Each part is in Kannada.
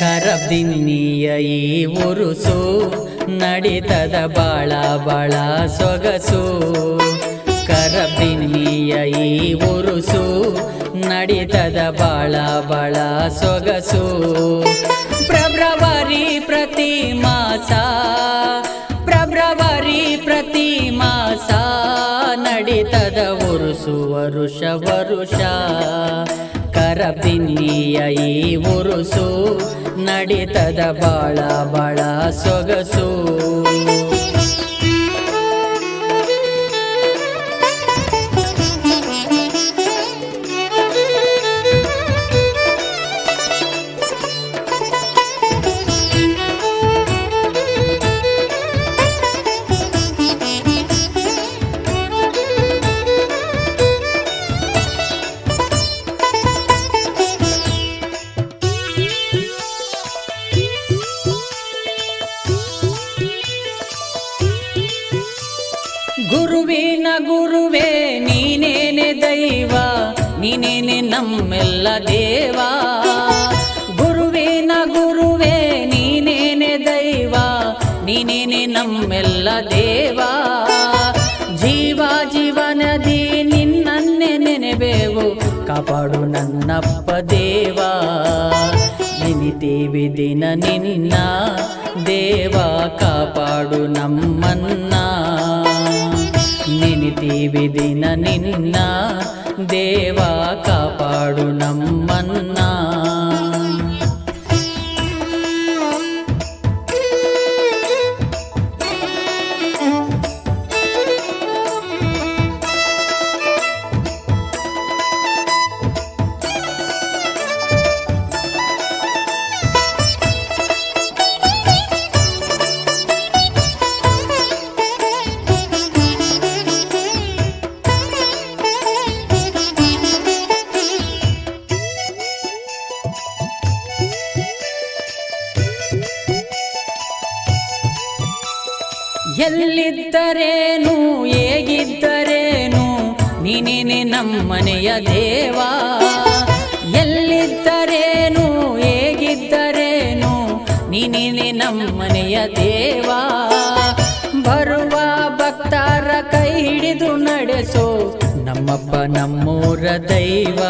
ಕರಬ್ದಿನ್ನಿಯ ಈ ಉರುಸು ನಡಿತದ ಬಾಳ ಬಾಳ ಸೊಗಸು. ಕರಬ್ದಿನ್ನಿಯ ಈ ಉರುಸು ನಡಿತದ ಬಾಳ ಬಾಳ ಸೊಗಸು. ಫೆಬ್ರವರಿ ಪ್ರತಿ ಮಾಸ, ಫೆಬ್ರವರಿ ಪ್ರತಿ ಮಾಸ ನಡಿತದ ಉರುಸು ವರುಷ ವರುಷ. ಕರಬ್ದಿನ್ನಿಯ ಈ ಉರುಸು ನಡಿತದ ಬಾಳ ಬಾಳ ಸೊಗಸು. ಗುರುವಿನ ಗುರುವೇ ನೀನೇನೆ ದೈವ, ನೀನೇನೆ ನಮ್ಮೆಲ್ಲ ದೇವ. ಗುರುವಿನ ಗುರುವೇ ನೀನೇನೆ ದೈವ, ನೀನೇನೆ ನಮ್ಮೆಲ್ಲ ದೇವ. ಜೀವ ಜೀವನದಿ ನಿನ್ನನ್ನೇ ನೆನೆಬೇವು, ಕಾಪಾಡು ನನ್ನಪ್ಪ ದೇವ. ನೆನಿತೀವಿ ದಿನ ನಿನ್ನ ದೇವ, ಕಾಪಾಡು ನಮ್ಮನ್ನ. ನೆನಿತೀವಿ ದಿನ ನಿನ್ನ ದೇವ, ಕಾಪಾಡು ನಮ್ಮನ್ನ. ಎಲ್ಲಿದ್ದರೇನು ಹೇಗಿದ್ದರೇನು ನೀನೇನೆ ನಮ್ಮನೆಯ ದೇವ. ಎಲ್ಲಿದ್ದರೇನು ಹೇಗಿದ್ದರೇನು ನೀನೇನೆ ನಮ್ಮನೆಯ ದೇವ. ಬರುವ ಭಕ್ತರ ಕೈ ಹಿಡಿದು ನಡೆಸೋ ನಮ್ಮಪ್ಪ ನಮ್ಮೂರ ದೈವ.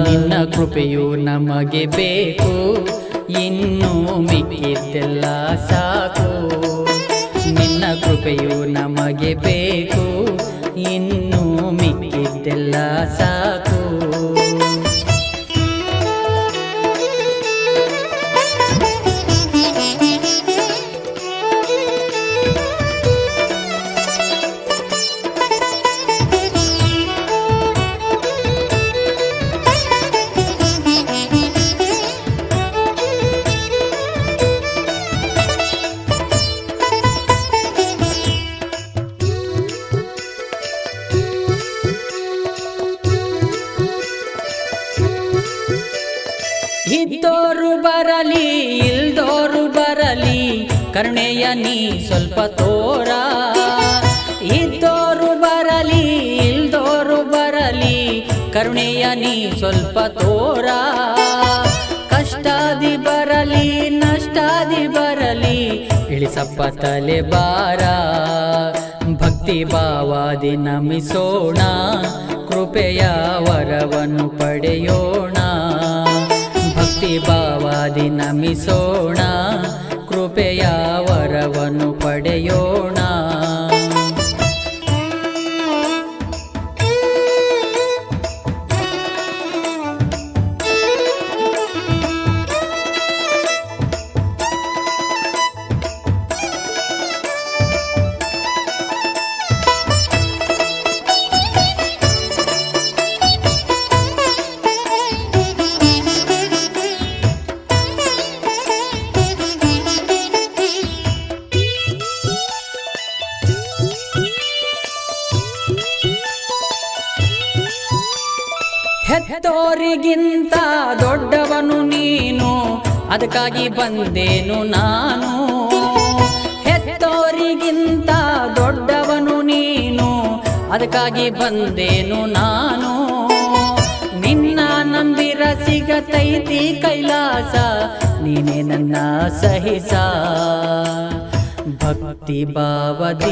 ನಿನ್ನ ಕೃಪೆಯು ನಮಗೆ ಬೇಕು, ಇನ್ನು ಮಿಕ್ಕಿದ್ದೆಲ್ಲ ಸಾಕು. ನಿನ್ನ ಕೃಪೆಯು ನಮಗೆ ಬೇಕು, ಇನ್ನು ಮಿಕ್ಕಿದ್ದೆಲ್ಲ ಸಾಕು. ಇದ್ದೋರು ಬರಲಿ ಇಲ್ದೋರು ಬರಲಿ ಕರುಣೆಯ ನೀ ಸ್ವಲ್ಪ ತೋರ. ಇದ್ದೋರು ಬರಲಿ ಇಲ್ದೋರು ಬರಲಿ ಕರುಣೆಯ ನೀ ಸ್ವಲ್ಪ ತೋರ. ಕಷ್ಟಾದಿ ಬರಲಿ ನಷ್ಟಾದಿ ಬರಲಿ ಇಳಿಸಪ್ಪ ತಲೆ ಬಾರ. ಭಕ್ತಿ ಭಾವಾದಿ ನಮಿಸೋಣ, ಕೃಪೆಯ ವರವನ್ನು ಪಡೆಯೋಣ. ಭಕ್ತಿ ಭಾವಾದಿ ನಮಿಸೋಣ, ಕೃಪೆಯ ವರವನ್ನು ಪಡೆಯೋಣ. ಹೆತ್ತೋರಿಗಿಂತ ದೊಡ್ಡವನು ನೀನು, ಅದಕ್ಕಾಗಿ ಬಂದೇನು ನಾನು. ಹೆತ್ತೋರಿಗಿಂತ ದೊಡ್ಡವನು ನೀನು, ಅದಕ್ಕಾಗಿ ಬಂದೇನು ನಾನು. ನಿನ್ನ ನಂಬಿರ ಸಿಗತೈತಿ ಕೈಲಾಸ, ನೀನೇ ನನ್ನ ಸಹಿಸ ಭಕ್ತಿ ಭಾವದಿ